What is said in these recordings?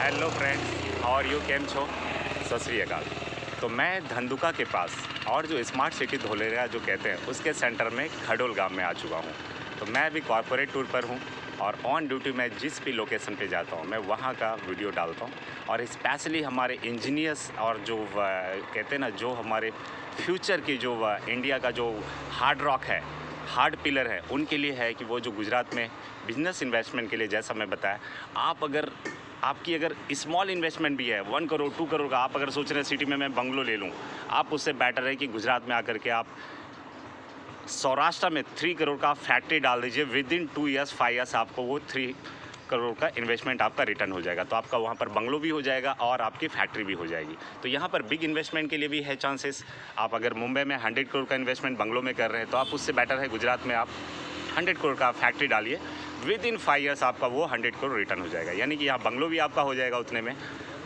Hello friends, और you came छो? सत श्री अकाल। तो मैं धंधुका के पास और जो स्मार्ट सिटी धोलेरा जो कहते हैं उसके सेंटर में खडोल गांव में आ चुका हूं। तो मैं अभी कॉर्पोरेट टूर पर हूं और ऑन ड्यूटी मैं जिस भी लोकेशन पे जाता हूं मैं वहां का वीडियो डालता हूं। और स्पेशली हमारे इंजीनियर्स और जो कहते हैं ना, जो हमारे फ्यूचर की जो इंडिया का जो हार्ड रॉक है, हार्ड पिलर है, उनके लिए है कि वो जो गुजरात में बिजनेस इन्वेस्टमेंट के लिए, जैसा मैं बताया, आपकी अगर स्मॉल इन्वेस्टमेंट भी है 1 करोड़ 2 करोड़ का, आप अगर सोच रहे हैं सिटी में मैं बंगलो ले लूँ, आप उससे बेटर है कि गुजरात में आकर के आप सौराष्ट्र में 3 करोड़ का फैक्ट्री डाल दीजिए। विद इन 2 ईयर्स 5 ईयर्स आपको वो 3 करोड़ का इन्वेस्टमेंट आपका रिटर्न हो जाएगा। तो आपका वहाँ पर बंगलो भी हो जाएगा और आपकी फैक्ट्री भी हो जाएगी। तो यहाँ पर बिग इन्वेस्टमेंट के लिए भी है चांसेस। आप अगर मुंबई में 100 करोड़ का इन्वेस्टमेंट बंगलो में कर रहे हैं तो आप उससे बेटर है गुजरात में आप 100 करोड़ का फैक्ट्री डालिए। विद इन 5 ईयर्स आपका वो 100 करोड़ रिटर्न हो जाएगा। यानी कि यहाँ बंगलो भी आपका हो जाएगा उतने में,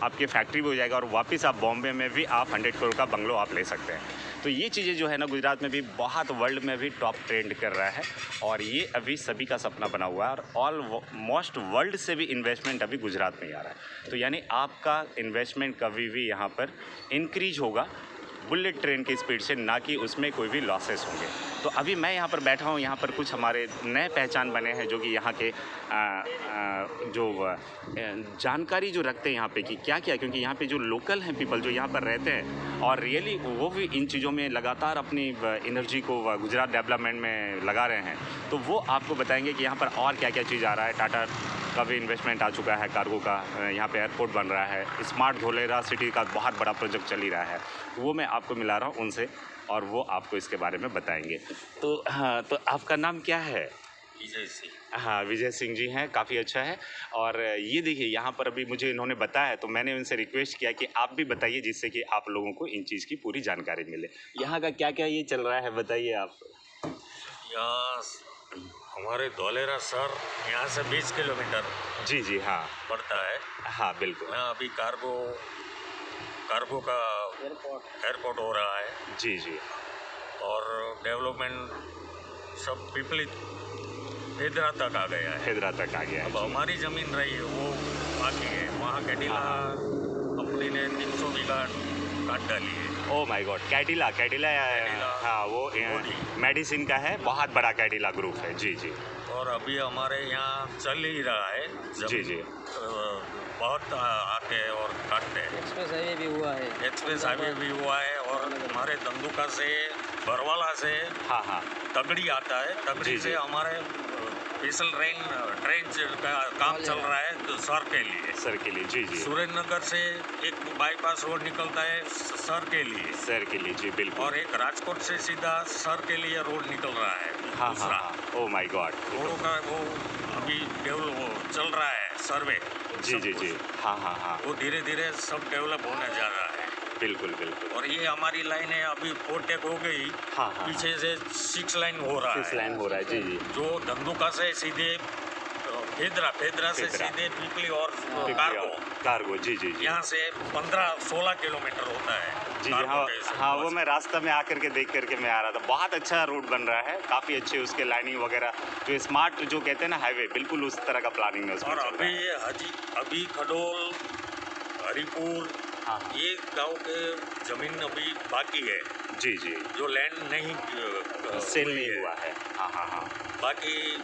आपकी फैक्ट्री भी हो जाएगा और वापस आप बॉम्बे में भी आप 100 करोड़ का बंगलो आप ले सकते हैं। तो ये चीज़ें जो है ना, गुजरात में भी बहुत वर्ल्ड में भी टॉप ट्रेंड कर रहा है और ये अभी सभी का सपना बना हुआ है और ऑलमोस्ट वर्ल्ड से भी इन्वेस्टमेंट अभी गुजरात में ही आ रहा है। तो यानी आपका इन्वेस्टमेंट कभी भी यहाँ पर इंक्रीज होगा बुलेट ट्रेन की स्पीड से, ना कि उसमें कोई भी लॉसेस होंगे। तो अभी मैं यहाँ पर बैठा हूँ, यहाँ पर कुछ हमारे नए पहचान बने हैं जो कि यहाँ के जानकारी जो रखते हैं यहाँ पे कि क्या क्या, क्योंकि यहाँ पे जो लोकल हैं पीपल जो यहाँ पर रहते हैं और रियली वो भी इन चीज़ों में लगातार अपनी एनर्जी को गुजरात डेवलपमेंट में लगा रहे हैं। तो वो आपको बताएंगे कि यहाँ पर और क्या क्या चीज़ आ रहा है। टाटा का भी इन्वेस्टमेंट आ चुका है कार्गो का, यहाँ पे एयरपोर्ट बन रहा है, स्मार्ट धोलेरा सिटी का बहुत बड़ा प्रोजेक्ट चल ही रहा है। वो मैं आपको मिला रहा हूँ उनसे और वो आपको इसके बारे में बताएंगे। तो हाँ, तो आपका नाम क्या है? विजय सिंह। हाँ, विजय सिंह जी हैं, काफ़ी अच्छा है। और ये देखिए यहाँ पर अभी मुझे इन्होंने बताया है तो मैंने उनसे रिक्वेस्ट किया कि आप भी बताइए जिससे कि आप लोगों को इन चीज़ की पूरी जानकारी मिले। यहाँ का क्या क्या ये चल रहा है बताइए आप। यहाँ हमारे धोलेरा शहर यहाँ से 20 किलोमीटर जी जी हाँ पड़ता है। हाँ बिल्कुल। यहाँ अभी कार्गो का एयरपोर्ट हो रहा है जी जी। और डेवलपमेंट सब पिपली हैदरा तक आ गया है। हैदरा तक आ गया है। अब हमारी ज़मीन रही है वो बाकी है। वहाँ कैडिला कंपनी ने 300 बीघा काट डाली है। ओ माय गॉड, कैडिला हाँ, वो मेडिसिन का है, बहुत बड़ा कैडिला ग्रुप है। जी जी। और अभी हमारे यहाँ चल ही रहा है। जी जी। बहुत आते हैं और काटते हैं। एक्सप्रेस हाईवे भी हुआ है। एक्सप्रेस हाईवे भी हुआ है और हमारे धंधुका से बरवाला से हाँ हाँ तगड़ी आता है। तगड़ी जी, से जी। हमारे स्पेशल ट्रेन का काम चल रहा है तो सर के लिए। सर के लिए जी जी। सुरेंद्रनगर से एक बाईपास रोड निकलता है सर के लिए। सर के लिए जी बिल्कुल। और एक राजकोट से सीधा सर के लिए रोड निकल रहा है। हाँ दूसरा हाँ। Oh my God. रोडों का वो अभी डेवलप चल रहा है, सर्वे। जी जी जी। हाँ हाँ हाँ वो धीरे धीरे सब डेवलप होने जा रहा है। बिल्कुल बिल्कुल। और ये हमारी लाइन है अभी 4 टेक हो गई। हाँ हाँ। पीछे से 6 लाइन हो रहा 6 है। लाइन हो रहा है। जी जी। जो धंधुका से सीधे फेदरा से सीधे पिपली और कार्गो जी जी जी। यहाँ से 15-16 किलोमीटर होता है। जी जी हाँ हाँ, वो मैं रास्ता में आकर के देख करके मैं आ रहा था। बहुत अच्छा रोड बन रहा है, काफ़ी अच्छे उसके लाइनिंग वगैरह, जो स्मार्ट जो कहते हैं ना हाईवे, बिल्कुल उस तरह का प्लानिंग है उसमें। और अभी खडोल हरिपुर हाँ ये गांव के जमीन अभी बाकी है। जी जी। जो लैंड नहीं सेल नहीं हुआ है। हाँ हाँ हाँ। बाकी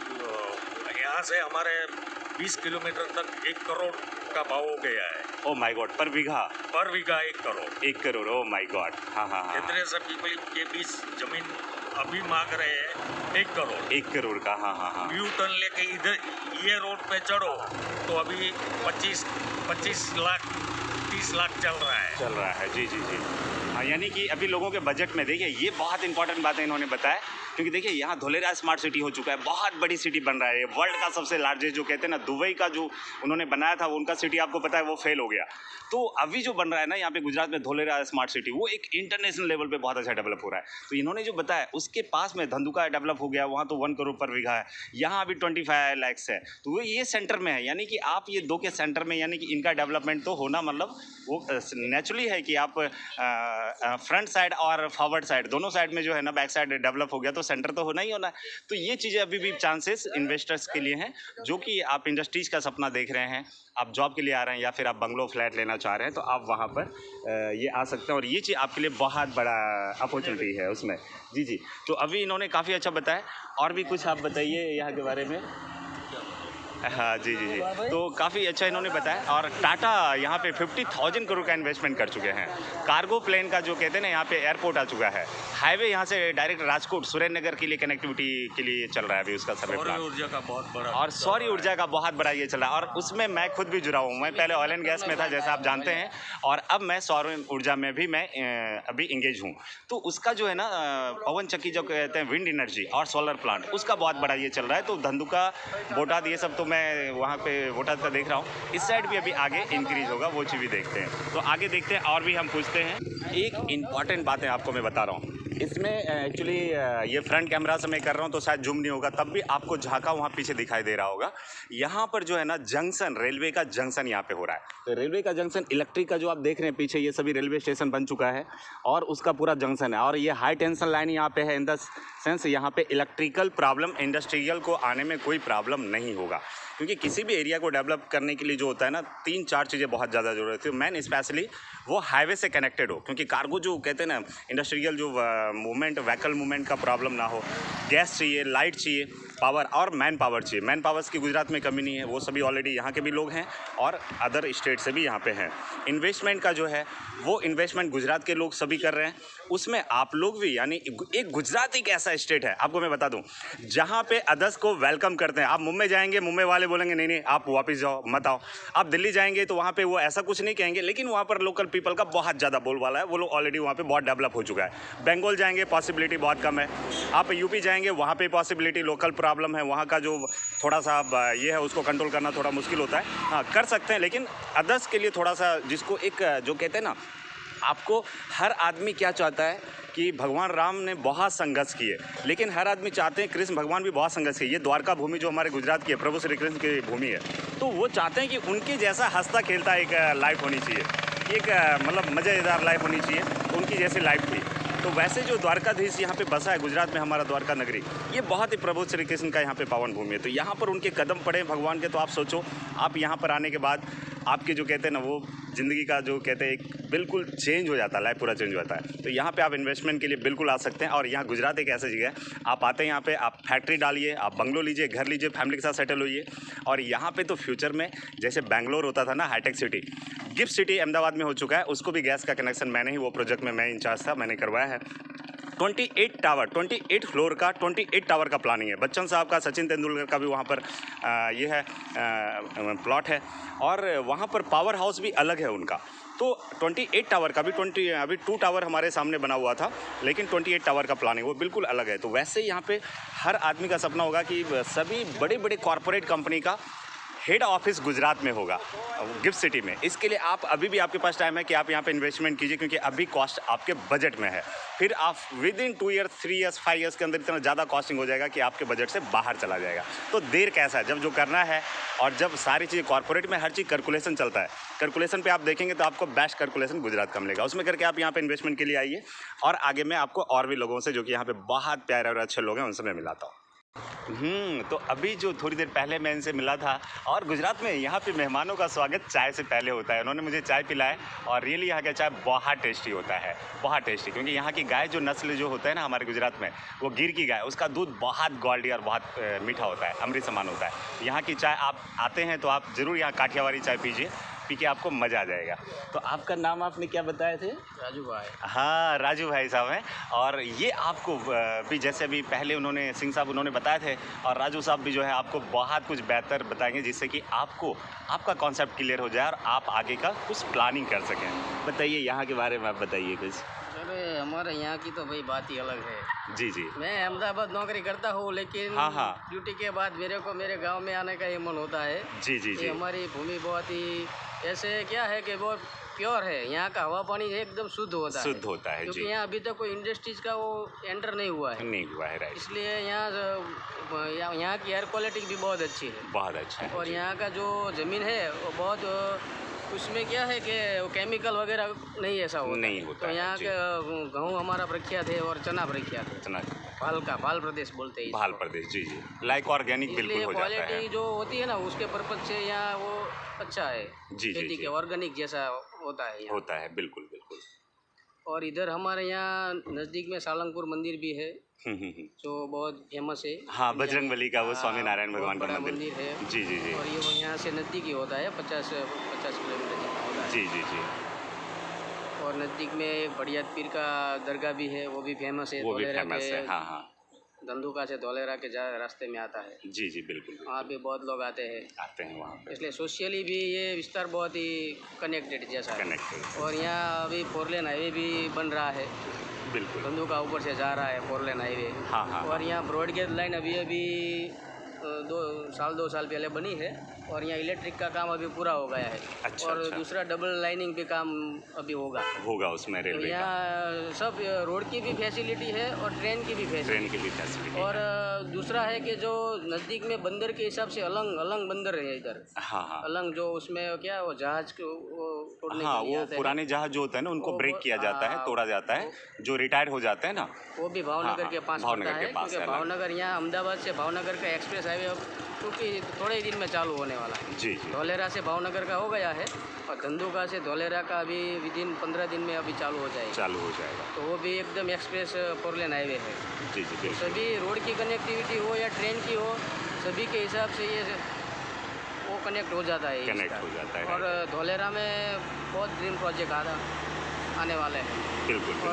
यहाँ से हमारे 20 किलोमीटर तक 1 करोड़ का भाव हो गया है। ओ माय गॉड, पर बीघा 1 crore. 1 crore. Oh my God. हाँ हाँ हाँ। हैदरे से पिपली के बीच जमीन अभी मांग रहे हैं 1 करोड़। 1 करोड़ का। हाँ हाँ हाँ। यू टर्न लेके इधर ये रोड पे चढ़ो तो अभी 25 लाख 30 लाख चल रहा है। जी जी जी। हाँ, यानी कि अभी लोगों के बजट में देखिए ये बहुत इंपॉर्टेंट बात है इन्होंने बताया, क्योंकि देखिए यहाँ धोलेरा स्मार्ट सिटी हो चुका है, बहुत बड़ी सिटी बन रहा है। वर्ल्ड का सबसे लार्जेस्ट जो कहते हैं ना, दुबई का जो उन्होंने बनाया था उनका सिटी आपको पता है वो फेल हो गया। तो अभी जो बन रहा है ना यहाँ पे गुजरात में धोलेरा स्मार्ट सिटी, वो एक इंटरनेशनल लेवल पे बहुत अच्छा डेवलप हो रहा है। तो इन्होंने जो बताया उसके पास में धंधुका डेवलप हो गया, वहाँ तो 1 करोड़ पर बीघा है, यहाँ अभी 25 लाख है। तो वो ये सेंटर में है, यानी कि आप ये 2 के सेंटर में, यानी कि इनका डेवलपमेंट तो होना मतलब वो नेचुरली है कि आप फ्रंट साइड और फॉरवर्ड साइड दोनों साइड में जो है ना, बैक साइड डेवलप हो गया तो तो सेंटर तो होना ही होना है। तो ये चीज़ें अभी भी चांसेस इन्वेस्टर्स के लिए हैं, जो कि आप इंडस्ट्रीज का सपना देख रहे हैं, आप जॉब के लिए आ रहे हैं या फिर आप बंगलो फ्लैट लेना चाह रहे हैं, तो आप वहाँ पर ये आ सकते हैं और ये चीज़ आपके लिए बहुत बड़ा अपॉर्चुनिटी है उसमें। जी जी, तो अभी इन्होंने काफ़ी अच्छा बताया, और भी कुछ आप बताइए यहाँ के बारे में। हाँ जी जी जी, तो काफ़ी अच्छा इन्होंने बताया। और टाटा यहाँ पे 50,000 करोड़ का इन्वेस्टमेंट कर चुके हैं। कार्गो प्लेन का जो कहते हैं ना, यहाँ पे एयरपोर्ट आ चुका है। हाईवे यहाँ से डायरेक्ट राजकोट सुरेंद्रनगर के लिए कनेक्टिविटी के लिए चल रहा है अभी उसका सर्वे प्लान। ऊर्जा का बहुत बड़ा और सौर ऊर्जा का बहुत बड़ा ये चला, और उसमें मैं खुद भी जुड़ा हूँ। मैं पहले ऑयल एंड गैस में था, जैसा आप जानते हैं, और अब मैं सौर ऊर्जा में भी मैं अभी इंगेज हूँ। तो उसका जो है ना पवन चक्की जो कहते हैं, विंड एनर्जी और सोलर प्लांट, उसका बहुत बड़ा ये चल रहा है। तो धंधुका, बोटाद, ये सब तो मैं वहाँ पे बोटाद का देख रहा हूँ। इस साइड भी अभी आगे इंक्रीज होगा, वो चीज़ भी देखते हैं। तो आगे देखते हैं और भी हम पूछते हैं। एक इम्पॉर्टेंट बात है आपको मैं बता रहा हूँ, इसमें एक्चुअली ये फ्रंट कैमरा से मैं कर रहा हूँ तो शायद जूम नहीं होगा, तब भी आपको झांका वहाँ पीछे दिखाई दे रहा होगा। यहाँ पर जो है ना जंक्शन, रेलवे का जंक्शन यहाँ पे हो रहा है। तो रेलवे का जंक्शन, इलेक्ट्रिक का जो आप देख रहे हैं पीछे, ये सभी रेलवे स्टेशन बन चुका है और उसका पूरा जंक्शन है। और ये हाई टेंशन लाइन यहाँ पे है, इन द सेंस यहाँ पे इलेक्ट्रिकल प्रॉब्लम, इंडस्ट्रियल को आने में कोई प्रॉब्लम नहीं होगा। क्योंकि किसी भी एरिया को डेवलप करने के लिए जो होता है ना, 3-4 चीज़ें बहुत ज़्यादा ज़रूरत है। मैन स्पेशली वो हाईवे से कनेक्टेड हो, क्योंकि कार्गो जो कहते हैं ना, इंडस्ट्रियल जो मूवमेंट, व्हीकल मूवमेंट का प्रॉब्लम ना हो। गैस चाहिए, लाइट चाहिए, पावर और मैन पावर चाहिए। मैन पावर्स की गुजरात में कमी नहीं है, वो सभी ऑलरेडी यहाँ के भी लोग हैं और अदर स्टेट से भी यहाँ पे हैं। इन्वेस्टमेंट का जो है वो इन्वेस्टमेंट गुजरात के लोग सभी कर रहे हैं, उसमें आप लोग भी, यानी एक गुजरात एक ऐसा स्टेट है, आपको मैं बता दूं, जहाँ पे अदर्स को वेलकम करते हैं। आप मुंबई जाएंगे, मुंबई वाले बोलेंगे नहीं नहीं आप वापस जाओ, मत आओ। आप दिल्ली जाएंगे तो वहाँ पे वो ऐसा कुछ नहीं कहेंगे, लेकिन वहाँ पर लोकल पीपल का बहुत ज़्यादा बोलबाला है, वो लोग ऑलरेडी वहाँ पे बहुत डेवलप हो चुका है। बंगाल जाएंगे, पॉसिबिलिटी बहुत कम है। आप यूपी जाएंगे, वहाँ पे पॉसिबिलिटी, लोकल प्रॉब्लम है, वहाँ का जो थोड़ा सा ये है उसको कंट्रोल करना थोड़ा मुश्किल होता है। हाँ, कर सकते हैं, लेकिन अदर्स के लिए थोड़ा सा, जिसको एक जो कहते हैं ना, आपको हर आदमी क्या चाहता है कि भगवान राम ने बहुत संघर्ष किए, लेकिन हर आदमी चाहते हैं, कृष्ण भगवान भी बहुत संघर्ष किए। ये द्वारका भूमि जो हमारे गुजरात की है, प्रभु श्री कृष्ण की भूमि है, तो वो चाहते हैं कि उनके जैसा हंसता खेलता एक लाइफ होनी चाहिए, एक मतलब मज़ेदार लाइफ होनी चाहिए, उनकी जैसी लाइफ थी। तो वैसे जो द्वारकाधीश यहाँ पे बसा है गुजरात में, हमारा द्वारका नगरी, ये बहुत ही प्रभु श्री कृष्ण का यहाँ पे पावन भूमि है। तो यहाँ पर उनके कदम पड़े भगवान के, तो आप सोचो, आप यहाँ पर आने के बाद आपके जो कहते हैं ना, वो ज़िंदगी का जो कहते हैं एक बिल्कुल चेंज हो जाता है, लाइफ पूरा चेंज हो जाता है। तो यहाँ पे आप इन्वेस्टमेंट के लिए बिल्कुल आ सकते हैं। और यहाँ गुजरात एक ऐसी जगह है, आप आते हैं यहाँ पे, आप फैक्ट्री डालिए, आप बंगलो लीजिए, घर लीजिए, फैमिली के साथ सेटल होइए। और यहाँ पे तो फ्यूचर में जैसे बेंगलोर होता था ना, hi tech city, gift city Ahmedabad में हो चुका है, उसको भी गैस का कनेक्शन मैंने ही, वो प्रोजेक्ट में मैं इंचार्ज था, मैंने करवाया है। 28 टावर, 28 फ्लोर का 28 टावर का प्लानिंग है। बच्चन साहब का, सचिन तेंदुलकर का भी वहाँ पर ये है प्लॉट है, और वहाँ पर पावर हाउस भी अलग है उनका। तो 28 टावर का भी अभी 2 टावर हमारे सामने बना हुआ था, लेकिन 28 टावर का प्लानिंग वो बिल्कुल अलग है। तो वैसे यहाँ पे हर आदमी का सपना होगा कि सभी बड़े बड़े कॉरपोरेट कंपनी का हेड ऑफिस गुजरात में होगा, गिफ्ट सिटी में। इसके लिए आप अभी भी, आपके पास टाइम है कि आप यहाँ पे इन्वेस्टमेंट कीजिए, क्योंकि अभी कॉस्ट आपके बजट में है। फिर आप with in 2 years, 3 years, 5 years के अंदर इतना ज़्यादा कॉस्टिंग हो जाएगा कि आपके बजट से बाहर चला जाएगा। तो देर कैसा है, जब जो करना है, और जब सारी चीज़ें कॉर्पोरेट में हर चीज़ कैलकुलेशन चलता है, कैलकुलेशन पे आप देखेंगे तो आपको बेस्ट कैलकुलेशन गुजरात का मिलेगा। उसमें करके आप यहाँ पे इन्वेस्टमेंट के लिए आइए, और आगे मैं आपको और भी लोगों से, जो कि यहाँ पे बहुत प्यारे और अच्छे लोग हैं, उनसे मैं मिलाता हूँ। तो अभी जो थोड़ी देर पहले मैं इनसे मिला था, और गुजरात में यहाँ पे मेहमानों का स्वागत चाय से पहले होता है। उन्होंने मुझे चाय पिलाया, और रियली यहाँ का चाय बहुत टेस्टी होता है, बहुत टेस्टी। क्योंकि यहाँ की गाय जो नस्ल जो होता है ना हमारे गुजरात में, वो गिर की गाय, उसका दूध बहुत गोल्डी और बहुत मीठा होता है, अमृत समान होता है। यहाँ की चाय, आप आते हैं तो आप ज़रूर यहाँ काठियावाड़ी चाय पीजिए, पी के आपको मज़ा आ जाएगा। तो आपका नाम आपने क्या बताए थे? राजू भाई। हाँ, राजू भाई साहब हैं। और ये आपको भी, जैसे अभी पहले उन्होंने, सिंह साहब उन्होंने बताए थे, और राजू साहब भी जो है आपको बहुत कुछ बेहतर बताएंगे, जिससे कि आपको आपका कॉन्सेप्ट क्लियर हो जाए और आप आगे का कुछ प्लानिंग कर सकें। बताइए यहाँ के बारे में, आप बताइए कुछ। अरे हमारे यहाँ की तो भाई बात ही अलग है। जी जी। मैं अहमदाबाद नौकरी करता हूँ, लेकिन हाँ। ड्यूटी के बाद मेरे को मेरे गांव में आने का ये मन होता है। जी जी जी। हमारी भूमि बहुत ही ऐसे क्या है कि बहुत प्योर है, यहाँ का हवा पानी एकदम शुद्ध होता है। शुद्ध होता है, क्योंकि जी। यहाँ अभी तक कोई इंडस्ट्रीज का वो एंटर नहीं हुआ है। नहीं हुआ है, राइट। इसलिए यहाँ की एयर क्वालिटी भी बहुत अच्छी है। बहुत अच्छा है। और यहाँ का जो ज़मीन है वो बहुत, उसमें क्या है कि वो केमिकल वगैरह नहीं ऐसा होता। नहीं होता तो है, यहाँ जी। का गेहूँ हमारा प्रख्यात है और चना प्रख्यात है। चना भाल प्रदेश बोलते हैं इसको। भाल प्रदेश, जी जी, लाइक ऑर्गेनिक बिल्कुल इसलिए हो जाता है। क्वालिटी जो होती है ना उसके पर्पज से यहाँ वो अच्छा है, जी, खेती जी। के ऑर्गेनिक जैसा होता है यहाँ। होता है, बिल्कुल बिल्कुल। और इधर हमारे यहाँ नज़दीक में सालंगपुर मंदिर भी है हम्म। जो बहुत फेमस है। हाँ, बजरंगबली का वो हाँ, स्वामी नारायण बहुत भगवान का बड़ा मंदिर है। जी जी जी और ये यहाँ से नज़दीक ही होता है, 50 किलोमीटर जितना होता है। जी जी जी, और नज़दीक में एक बढ़िया पीर का दरगाह भी है, वो भी फेमस है। वो भी धौलेरा फेमस के है। हाँ हाँ, धंधुका से धौलेरा के रास्ते में आता है। जी जी, बिल्कुल वहाँ भी बहुत लोग आते हैं, आते हैं वहाँ पे, इसलिए सोशली भी ये विस्तार बहुत ही कनेक्टेड जैसा है। कनेक्टेड, और यहाँ अभी 4 लेन हाईवे भी बन रहा है, बिल्कुल। धंधुका ऊपर से जा रहा है 4 लेन हाईवे। हाँ हाँ, और यहाँ ब्रॉडगेज लाइन अभी 2 साल पहले बनी है और यहाँ इलेक्ट्रिक का काम अभी पूरा हो गया है। अच्छा, और अच्छा। दूसरा डबल लाइनिंग भी काम अभी होगा उसमें तो रेलवे का, यहाँ सब रोड की भी फैसिलिटी है और ट्रेन की भी फैसिलिटी। ट्रेन की भी फैसिलिटी। और दूसरा है कि जो नज़दीक में बंदर के हिसाब से अलंग बंदर है इधर। हाँ हाँ अलंग जो उसमें क्या वो जहाज को तोड़ने हाँ, के लिए वो आते हैं। पुराने जहाज जो होते हैं ना उनको वो ब्रेक किया जाता है, तोड़ा जाता है, जो रिटायर हो जाते हैं ना, वो भी भावनगर हाँ, के पास भावनगर पड़ता के है, पास क्योंकि है ना। भावनगर यहाँ अहमदाबाद से भावनगर का एक्सप्रेस हाईवे अब क्योंकि थोड़े ही दिन में चालू होने वाला है। जी जी, धौलेरा से भावनगर का हो गया है और धंधुका से धौलेरा का अभी विदिन 15 दिन में अभी चालू हो जाएगा। चालू हो जाएगा। तो वो भी एकदम एक्सप्रेस 4 लेन हाईवे है। जी जी, तो बिल्कुल। सभी रोड की कनेक्टिविटी हो या ट्रेन की हो, सभी के हिसाब से ये वो कनेक्ट हो जाता है कनेक्ट इसका। हो जाता है, और धौलेरा में बहुत ड्रीम प्रोजेक्ट आने वाले हैं। बिल्कुल।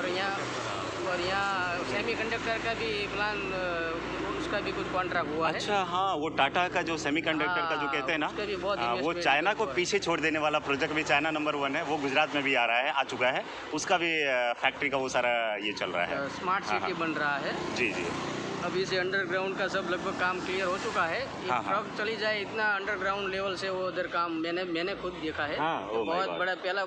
और यहाँ सेमीकंडक्टर का भी प्लान, उसका भी कुछ कॉन्ट्रैक्ट हुआ है। अच्छा, हाँ, वो टाटा का जो सेमीकंडक्टर का जो कहते हैं ना, उसका भी बहुत वो investment चाइना को हुआ है। पीछे छोड़ देने वाला प्रोजेक्ट भी चाइना नंबर 1 है, वो गुजरात में भी आ चुका है, उसका भी फैक्ट्री का वो सारा ये चल रहा है। स्मार्ट हाँ, सिटी बन रहा है। जी जी, अभी से अंडरग्राउंड का सब लगभग काम क्लियर हो चुका है। एक हाँ, हाँ। ट्रक चली जाए इतना अंडरग्राउंड लेवल से वो उधर काम मैंने खुद देखा है। हाँ, oh my बहुत God। बड़ा, पहला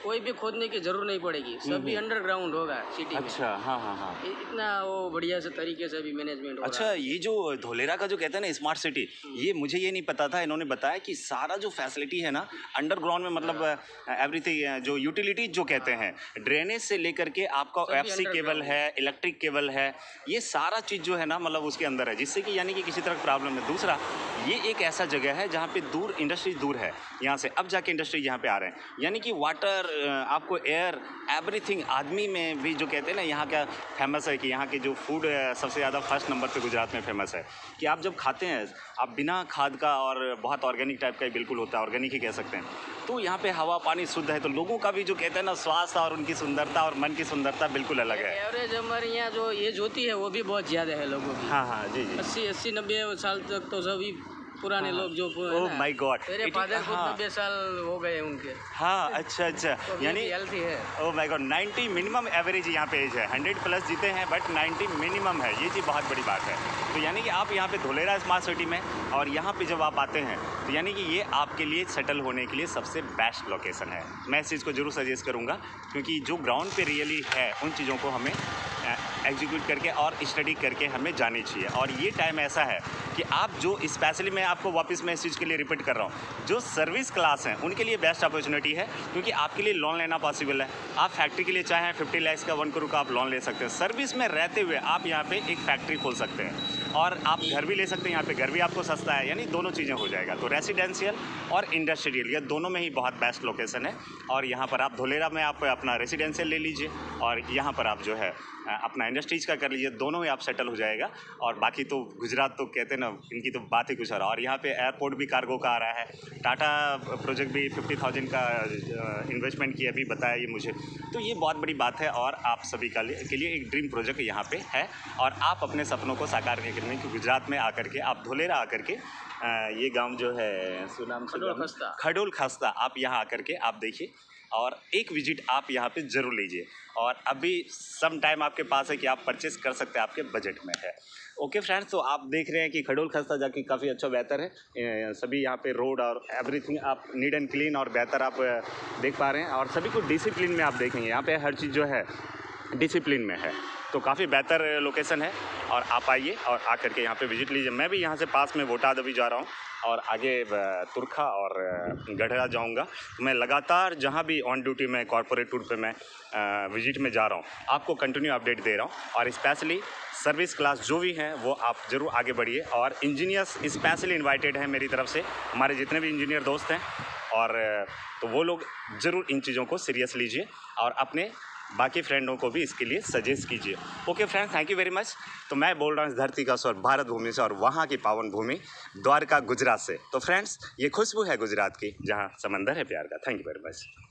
कोई भी खोदने की जरूरत नहीं पड़ेगी, सभी अंडरग्राउंड होगा सिटी में। अच्छा, हाँ हाँ हाँ। इतना वो बढ़िया से तरीके से अभी मैनेजमेंट हो रहा अच्छा, ये जो धोलेरा का जो कहते हैं ना स्मार्ट सिटी, ये मुझे ये नहीं पता था, इन्होंने बताया कि सारा जो फैसिलिटी है ना अंडरग्राउंड में, मतलब एवरीथिंग, जो यूटिलिटीज जो कहते हैं, ड्रेनेज से लेकर के आपका सभी एफसी केबल underground है, इलेक्ट्रिक केबल है, ये सारा चीज़ जो है ना मतलब उसके अंदर है, जिससे कि यानी कि किसी तरह की प्रॉब्लम है। दूसरा, ये एक ऐसा जगह है जहाँ पे दूर इंडस्ट्रीज दूर है यहाँ से, अब जाके इंडस्ट्री यहाँ पे आ रहे हैं, यानी कि वाटर, आपको एयर, एवरीथिंग। आदमी में भी जो कहते हैं ना, यहाँ का फेमस है कि यहाँ के जो फूड सबसे ज़्यादा फर्स्ट नंबर पे गुजरात में फेमस है, कि आप जब खाते हैं आप बिना खाद का, और बहुत ऑर्गेनिक टाइप का ही बिल्कुल होता है, ऑर्गेनिक ही कह सकते हैं, तो यहाँ पे हवा पानी शुद्ध है, तो लोगों का भी जो कहते हैं ना स्वास्थ्य और उनकी सुंदरता और मन की सुंदरता बिल्कुल अलग है। एवरेज हमारे यहाँ जो एज होती है वो भी बहुत ज़्यादा है लोगों की। हाँ हाँ, जी जी। 80-90 साल तक तो सभी पुराने लोग जो ओह माय गॉड, मेरे फादर को 90 साल हो गए उनके, हाँ, अच्छा अच्छा, तो यानी हेल्थी है। Oh my God, 90 minimum average यहाँ पे एज है, 100 प्लस जीते हैं बट 90 मिनिमम है, ये चीज़ बहुत बड़ी बात है। तो यानी कि आप यहाँ पे धोलेरा स्मार्ट सिटी में, और यहाँ पे जब आप आते हैं तो यानी कि ये आपके लिए सेटल होने के लिए सबसे बेस्ट लोकेशन है। मैं इस चीज़ को जरूर सजेस्ट करूँगा, क्योंकि जो ग्राउंड पे रियली है उन चीज़ों को हमें एग्जीक्यूट करके और स्टडी करके हमें जानी चाहिए। और ये टाइम ऐसा है कि आप जो स्पेशली, मैं आपको वापस मैं इस चीज़ के लिए रिपीट कर रहा हूँ, जो सर्विस क्लास हैं उनके लिए बेस्ट अपॉर्चुनिटी है, क्योंकि आपके लिए लोन लेना पॉसिबल है। आप फैक्ट्री के लिए चाहें 50 लाख का 1 करोड़ का आप लोन ले सकते हैं। सर्विस में रहते हुए आप यहाँ पे एक फैक्ट्री खोल सकते हैं, और आप घर भी ले सकते हैं, यहाँ पे घर भी आपको सस्ता है, यानी दोनों चीज़ें हो जाएगा। तो रेसिडेंशियल और इंडस्ट्रियल, ये दोनों में ही बहुत बेस्ट लोकेशन है। और यहाँ पर आप धोलेरा में आप अपना रेसिडेंशियल ले लीजिए, और यहाँ पर आप जो है अपना इंडस्ट्रीज का कर लीजिए, दोनों में आप सेटल हो जाएगा। और बाकी तो गुजरात तो कहते हैं ना, इनकी तो बात ही कुछ और। और यहाँ पे एयरपोर्ट भी कार्गो का आ रहा है, टाटा प्रोजेक्ट भी 50,000 का इन्वेस्टमेंट की अभी बताया ये मुझे, तो ये बहुत बड़ी बात है। और आप सभी के लिए एक ड्रीम प्रोजेक्ट यहाँ पे है, और आप अपने सपनों को साकार करने की गुजरात में आकर के, आप धोलेरा आकर के, ये गांव जो है सुनाम खडोल खस्ता, आप यहाँ आकर के आप देखिए, और एक विजिट आप यहाँ पे ज़रूर लीजिए। और अभी सम टाइम आपके पास है कि आप परचेस कर सकते हैं, आपके बजट में है। ओके फ्रेंड्स, तो आप देख रहे हैं कि खडोल खस्ता जाके काफ़ी अच्छा बेहतर है। सभी यहाँ पे रोड और एवरीथिंग आप नीट एंड क्लीन और बेहतर आप देख पा रहे हैं, और सभी को डिसिप्लिन में आप देखेंगे। यहाँ पे हर चीज़ जो है डिसिप्लिन में है। तो काफ़ी बेहतर लोकेशन है और आप आइए और आकर के यहाँ पे विजिट लीजिए। मैं भी यहाँ से पास में बोटाद अभी जा रहा हूँ और आगे तुरखा और गढ़ा जाऊँगा। तो मैं लगातार जहाँ भी ऑन ड्यूटी में कॉर्पोरेट टूर पे मैं विजिट में जा रहा हूँ, आपको कंटिन्यू अपडेट दे रहा हूँ। और स्पेशली सर्विस क्लास जो भी हैं वो आप ज़रूर आगे बढ़िए। और इंजीनियर्स स्पेशली इनवाइटेड हैं मेरी तरफ से, हमारे जितने भी इंजीनियर दोस्त हैं, और तो वो लोग ज़रूर इन चीज़ों को सीरियस लीजिए और अपने बाकी फ्रेंडों को भी इसके लिए सजेस्ट कीजिए। Okay friends, thank you very much. तो मैं बोल रहा हूँ इस धरती का स्वर भारत भूमि से और वहाँ की पावन भूमि द्वारका गुजरात से। तो फ्रेंड्स, ये खुशबू है गुजरात की जहाँ समंदर है प्यार का। Thank you very much.